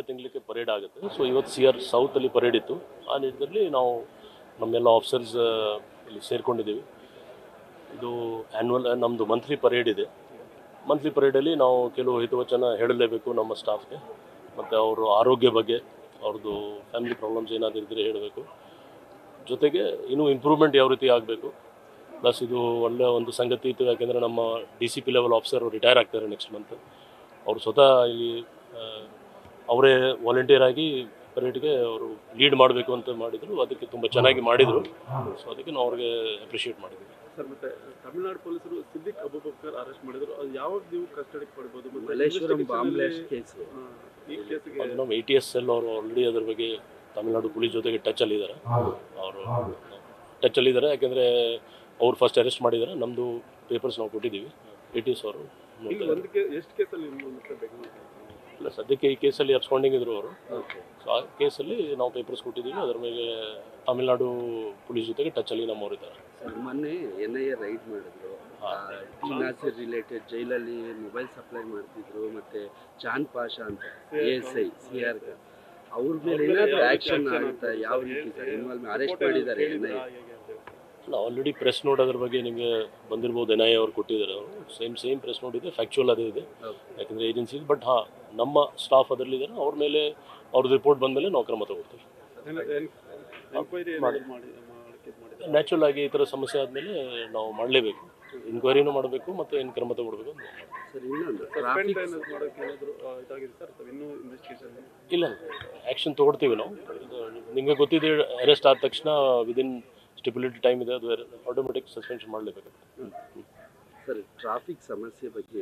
ತಿಂಗಳಿಗೆ ಪರೇಡ್ ಆಗುತ್ತೆ. ಸೊ ಇವತ್ತು CR ಸೌತಲ್ಲಿ ಪರೇಡ್ ಇತ್ತು. ಆ ನಿಟ್ಟಿನಲ್ಲಿ ನಾವು ನಮ್ಮೆಲ್ಲ ಆಫೀಸರ್ಸ್ ಇಲ್ಲಿ ಸೇರ್ಕೊಂಡಿದ್ದೀವಿ. ಇದು ಆ್ಯನ್ಯುವಲ್ ನಮ್ಮದು ಮಂತ್ಲಿ ಪರೇಡ್ ಇದೆ. ಮಂತ್ಲಿ ಪರೇಡಲ್ಲಿ ನಾವು ಕೆಲವು ಹಿತವಚನ ಹೇಳಲೇಬೇಕು ನಮ್ಮ ಸ್ಟಾಫ್ಗೆ, ಮತ್ತು ಅವರು ಆರೋಗ್ಯ ಬಗ್ಗೆ, ಅವ್ರದ್ದು ಫ್ಯಾಮಿಲಿ ಪ್ರಾಬ್ಲಮ್ಸ್ ಏನಾದರೂ ಇದ್ದರೆ ಹೇಳಬೇಕು. ಜೊತೆಗೆ ಇನ್ನೂ ಇಂಪ್ರೂವ್ಮೆಂಟ್ ಯಾವ ರೀತಿ ಆಗಬೇಕು. ಪ್ಲಸ್ ಇದು ಒಳ್ಳೆಯ ಒಂದು ಸಂಗತಿ ಇತ್ತು, ಯಾಕೆಂದರೆ ನಮ್ಮ DCP ಲೆವೆಲ್ ಆಫೀಸರ್ ರಿಟೈರ್ ಆಗ್ತಾರೆ ನೆಕ್ಸ್ಟ್ ಮಂತ್. ಅವರು ಸ್ವತಃ ಇಲ್ಲಿ ಅವರೇ ವಾಲಂಟಿಯರ್ ಆಗಿ ಪರೇಡ್ಗೆ ಅವರು ಲೀಡ್ ಮಾಡಬೇಕು ಅಂತ ಮಾಡಿದರು. ಅದಕ್ಕೆ ತುಂಬ ಚೆನ್ನಾಗಿ ಮಾಡಿದರು. ಸೊ ಅದಕ್ಕೆ ನಾವು ಅವ್ರಿಗೆ ಅಪ್ರಿಷಿಯೇಟ್ ಮಾಡಿದ್ವಿ. ಸರ್, ಮತ್ತೆ ತಮಿಳುನಾಡು ಪೊಲೀಸರು ಸಿದ್ದಿಕ್ ಅಬೂಬಕರ್ ಅರೆಸ್ಟ್ ಮಾಡಿದ್ರು. ಅದು ಯಾವಾಗ ನೀವು ಕಸ್ಟಡಿಗೆ ಪಡ್ಬೋದು? ಈ ಕೇಸಿಗೆ ಅದು ನಮ್ಮ ATS ಸೆಲ್ ಅವರು ಆಲ್ರೆಡಿ ಅದ್ರ ಬಗ್ಗೆ ತಮಿಳುನಾಡು ಪೊಲೀಸ್ ಜೊತೆಗೆ ಟಚಲ್ಲಿದ್ದಾರೆ. ಅವರು ಟಚಲ್ಲಿದ್ದಾರೆ, ಯಾಕೆಂದರೆ ಅವ್ರು ಫಸ್ಟ್ ಅರೆಸ್ಟ್ ಮಾಡಿದ್ದಾರೆ. ನಮ್ಮದು ಪೇಪರ್ಸ್ ನಾವು ಕೊಟ್ಟಿದ್ದೀವಿ. ATS ಅವರು ಎಷ್ಟು ಕೇಸಲ್ಲಿ ಇಲ್ಲ, ಸದ್ಯಕ್ಕೆ ಈ ಕೇಸಲ್ಲಿ ಅಬ್ಸ್ಕಾಂಡಿಂಗ್ ಇದ್ರು ಅವರು. ಸೊ ಆ ಕೇಸಲ್ಲಿ ನಾವು ಪೇಪರ್ಸ್ ಕೊಟ್ಟಿದ್ದೀವಿ. ಅದರ ಮೇಲೆ ತಮಿಳುನಾಡು ಪೊಲೀಸ್ ಜೊತೆಗೆ ಟಚಲ್ಲಿ ನಮ್ಮವರಿದ್ದಾರೆ. ಸರ್, ಮೊನ್ನೆ NIA ರೈಡ್ ಮಾಡಿದ್ರು. ಟಿ ನಾಸಿರ್ ರಿಲೇಟೆಡ್ ಜೈಲಲ್ಲಿ ಮೊಬೈಲ್ ಸಪ್ಲೈ ಮಾಡ್ತಿದ್ರು. ಮತ್ತು ಚಾಂದ್ ಪಾಷಾ ಅಂತ ASI CR ಅವ್ರ ಮೇಲೆ ಏನಾದರೂ ಆ್ಯಕ್ಷನ್ ಆಗುತ್ತಾ? ಯಾವ ರೀತಿ ಸರ್ ಇನ್ವಾಲ್ವ್ ಅರೆಸ್ಟ್ ಮಾಡಿದ್ದಾರೆ NIA? ಅಲ್ಲ, ಆಲ್ರೆಡಿ ಪ್ರೆಸ್ ನೋಟ್ ಅದ್ರ ಬಗ್ಗೆ ನಿಮಗೆ ಬಂದಿರ್ಬೋದು. NIA ಅವ್ರು ಕೊಟ್ಟಿದ್ದಾರೆ. ಅವರು ಸೇಮ್ ಪ್ರೆಸ್ ನೋಟ್ ಇದೆ, ಫ್ಯಾಕ್ಚುಯಲ್ ಅದೇ ಇದೆ, ಯಾಕಂದರೆ ಏಜೆನ್ಸಿ. ಬಟ್ ನಮ್ಮ ಸ್ಟಾಫ್ ಅದರಲ್ಲಿದ್ದಾರೆ. ಅವ್ರ ಮೇಲೆ ಅವ್ರದ್ದು ರಿಪೋರ್ಟ್ ಬಂದ ಮೇಲೆ ನಾವು ಕ್ರಮ ತಗೊಳ್ತೀವಿ. ನ್ಯಾಚುರಲ್ ಆಗಿ ಈ ಥರ ಸಮಸ್ಯೆ ಆದಮೇಲೆ ನಾವು ಮಾಡಲೇಬೇಕು, ಇನ್ಕ್ವೈರಿನೂ ಮಾಡಬೇಕು ಮತ್ತು ಏನು ಕ್ರಮ ತಗೊಳ್ಬೇಕು. ಇಲ್ಲ, ಆ್ಯಕ್ಷನ್ ತೊಗೊಳ್ತೀವಿ ನಾವು. ನಿಮಗೆ ಗೊತ್ತಿದೆ, ಅರೆಸ್ಟ್ ಆದ ತಕ್ಷಣ ವಿದಿನ್ ಸ್ಟಿಪ್ಯುಲೇಟೆಡ್ ಟೈಮ್ ಇದೆ, ಅದು ಆಟೋಮೆಟಿಕ್ ಸಸ್ಪೆನ್ಷನ್ ಮಾಡಲೇಬೇಕು. ಸರ್, ಟ್ರಾಫಿಕ್ ಸಮಸ್ಯೆ ಬಗ್ಗೆ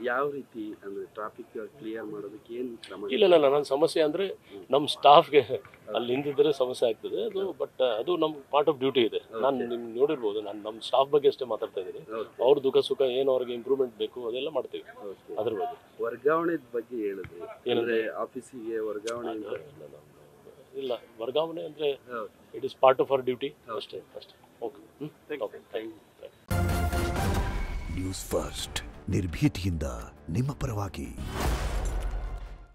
ಯಾವ ರೀತಿ ಅಂದರೆ ಟ್ರಾಫಿಕ್ ಕ್ಲಿಯರ್ ಮಾಡೋದಕ್ಕೆ ಏನು ಕ್ರಮ? ಇಲ್ಲ, ನನ್ನ ಸಮಸ್ಯೆ ಅಂದರೆ ನಮ್ಮ ಸ್ಟಾಫ್ಗೆ ಅಲ್ಲಿ ನಿಂತಿದ್ದರೆ ಸಮಸ್ಯೆ ಆಗ್ತದೆ ಅದು. ಬಟ್ ಅದು ನಮ್ಮ ಪಾರ್ಟ್ ಆಫ್ ಡ್ಯೂಟಿ ಇದೆ. ನಾನು ನಿಮ್ಗೆ ನೋಡಿರ್ಬೋದು, ನಾನು ನಮ್ಮ ಸ್ಟಾಫ್ ಬಗ್ಗೆ ಅಷ್ಟೇ ಮಾತಾಡ್ತಾ ಇದ್ದೀನಿ. ಅವ್ರ ದುಃಖ ಸುಖ ಏನು ಅವ್ರಿಗೆ ಇಂಪ್ರೂವ್ಮೆಂಟ್ ಬೇಕು ಅದೆಲ್ಲ ಮಾಡ್ತೀವಿ. ಅದ್ರ ಬಗ್ಗೆ ವರ್ಗಾವಣೆ ಬಗ್ಗೆ ಹೇಳಿದ್ರಿ, ಏನಂದರೆ ಆಫೀಸಿಗೆ ವರ್ಗಾವಣೆ ಇಲ್ಲ, ವರ್ಗಾವಣೆ ಅಂದರೆ it is part of our duty ಅಷ್ಟೇ. Okay, thank you. News first, ನಿರ್ಭೀತಿಯಿಂದ ನಿಮ್ಮ ಪರವಾಗಿ.